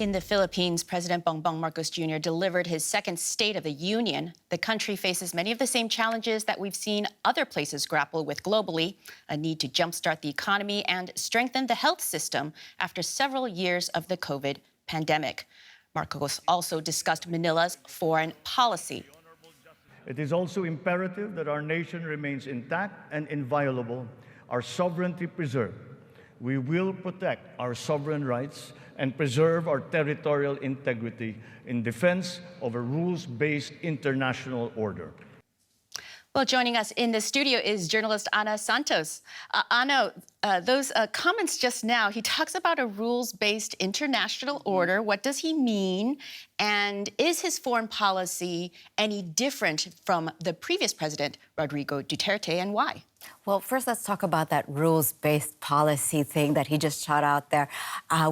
In the Philippines, President Bongbong Marcos Jr. delivered his second State of the Union. The country faces many of the same challenges that we've seen other places grapple with globally, a need to jumpstart the economy and strengthen the health system after several years of the COVID pandemic. Marcos also discussed Manila's foreign policy. It is also imperative that our nation remains intact and inviolable, our sovereignty preserved. We will protect our sovereign rights and preserve our territorial integrity in defense of a rules-based international order. Well, joining us in the studio is journalist Ana Santos. Ana, those comments just now, he talks about a rules-based international order. What does he mean? And is his foreign policy any different from the previous president, Rodrigo Duterte, and why? Well, first, let's talk about that rules-based policy thing that he just shot out there.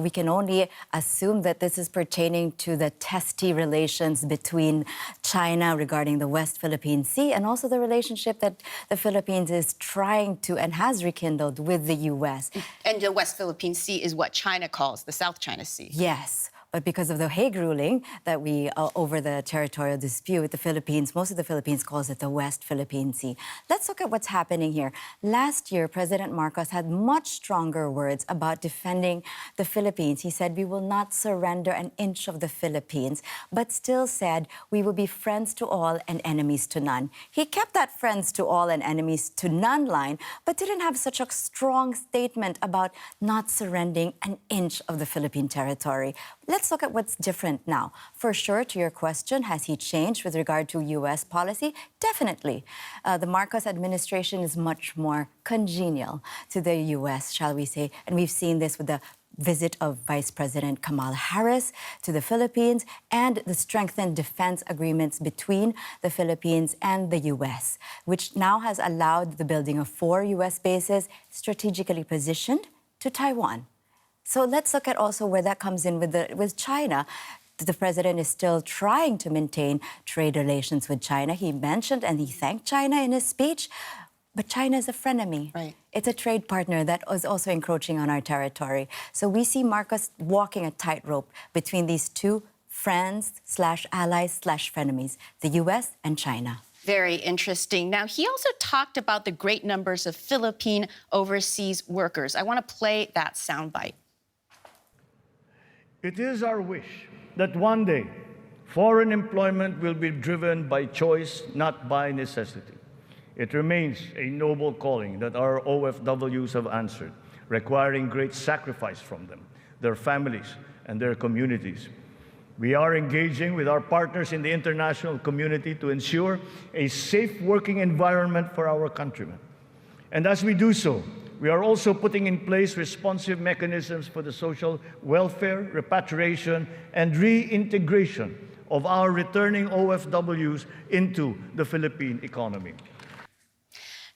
We can only assume that this is pertaining to the testy relations between China regarding the West Philippine Sea and also the relationship that the Philippines is trying to and has rekindled with the U.S. And the West Philippine Sea is what China calls the South China Sea. Yes. But because of the Hague ruling that we over the territorial dispute, the Philippines, most of the Philippines calls it the West Philippine Sea. Let's look at what's happening here. Last year, President Marcos had much stronger words about defending the Philippines. He said, we will not surrender an inch of the Philippines, but still said we will be friends to all and enemies to none. He kept that friends to all and enemies to none line, but didn't have such a strong statement about not surrendering an inch of the Philippine territory. Let's look at what's different now. For sure, to your question, has he changed with regard to U.S. policy? Definitely. The Marcos administration is much more congenial to the U.S., shall we say. And we've seen this with the visit of Vice President Kamala Harris to the Philippines and the strengthened defense agreements between the Philippines and the U.S., which now has allowed the building of 4 U.S. bases strategically positioned to Taiwan. So let's look at also where that comes in with China. The president is still trying to maintain trade relations with China. He mentioned and he thanked China in his speech, but China is a frenemy. Right. It's a trade partner that is also encroaching on our territory. So we see Marcos walking a tightrope between these two friends/allies/frenemies, the U.S. and China. Very interesting. Now, he also talked about the great numbers of Philippine overseas workers. I want to play that soundbite. It is our wish that one day foreign employment will be driven by choice, not by necessity. It remains a noble calling that our OFWs have answered, requiring great sacrifice from them, their families, and their communities. We are engaging with our partners in the international community to ensure a safe working environment for our countrymen. And as we do so, we are also putting in place responsive mechanisms for the social welfare, repatriation, and reintegration of our returning OFWs into the Philippine economy.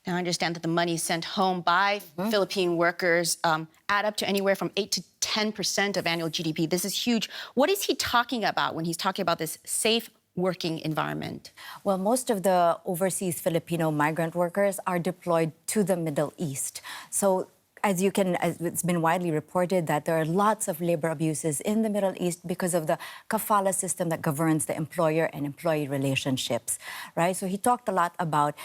Now, I understand that the money sent home by Philippine workers add up to anywhere from 8 to 10% of annual GDP. This is huge. What is he talking about when he's talking about this safe working environment? Well, most of the overseas Filipino migrant workers are deployed to the Middle East. So as it's been widely reported that there are lots of labor abuses in the Middle East because of the kafala system that governs the employer and employee relationships, right? So he talked a lot about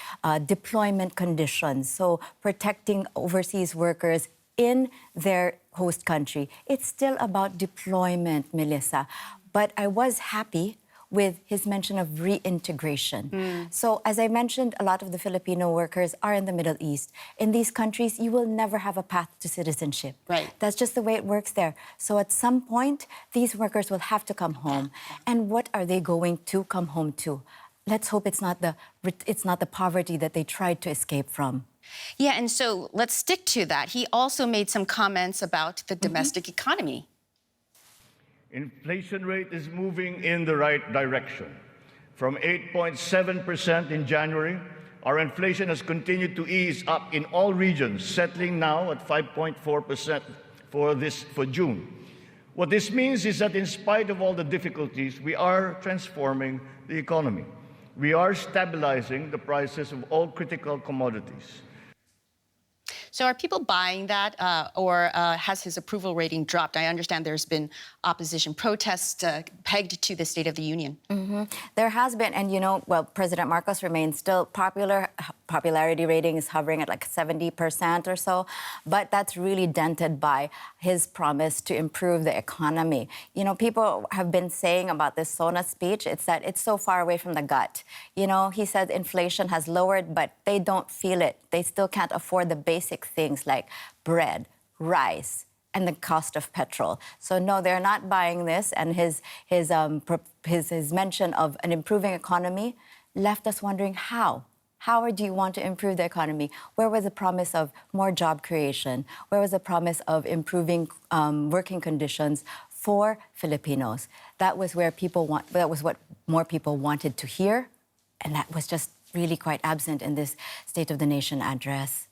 deployment conditions, so protecting overseas workers in their host country. It's still about deployment, Melissa. But I was happy with his mention of reintegration. So as I mentioned, a lot of the Filipino workers are in the Middle East. In these countries, you will never have a path to citizenship. Right. That's just the way it works there. So at some point, these workers will have to come home. And what are they going to come home to? Let's hope it's not the poverty that they tried to escape from. Yeah, and so let's stick to that. He also made some comments about the domestic economy. Inflation rate is moving in the right direction. From 8.7% in January, our inflation has continued to ease up in all regions, settling now at 5.4% for June. What this means is that in spite of all the difficulties, we are transforming the economy. We are stabilizing the prices of all critical commodities. So are people buying that, or has his approval rating dropped? I understand there's been opposition protests pegged to the State of the Union. There has been, and well, President Marcos remains still popular. Popularity rating is hovering at like 70% or so, but that's really dented by his promise to improve the economy. People have been saying about this SONA speech, it's that it's so far away from the gut. He said inflation has lowered, but they don't feel it. They still can't afford the basic things like bread, rice, and the cost of petrol. So no, they're not buying this. And his mention of an improving economy left us wondering how. How do you want to improve the economy? Where was the promise of more job creation? Where was the promise of improving working conditions for Filipinos? That was where that was what more people wanted to hear, and that was just really quite absent in this State of the Nation address.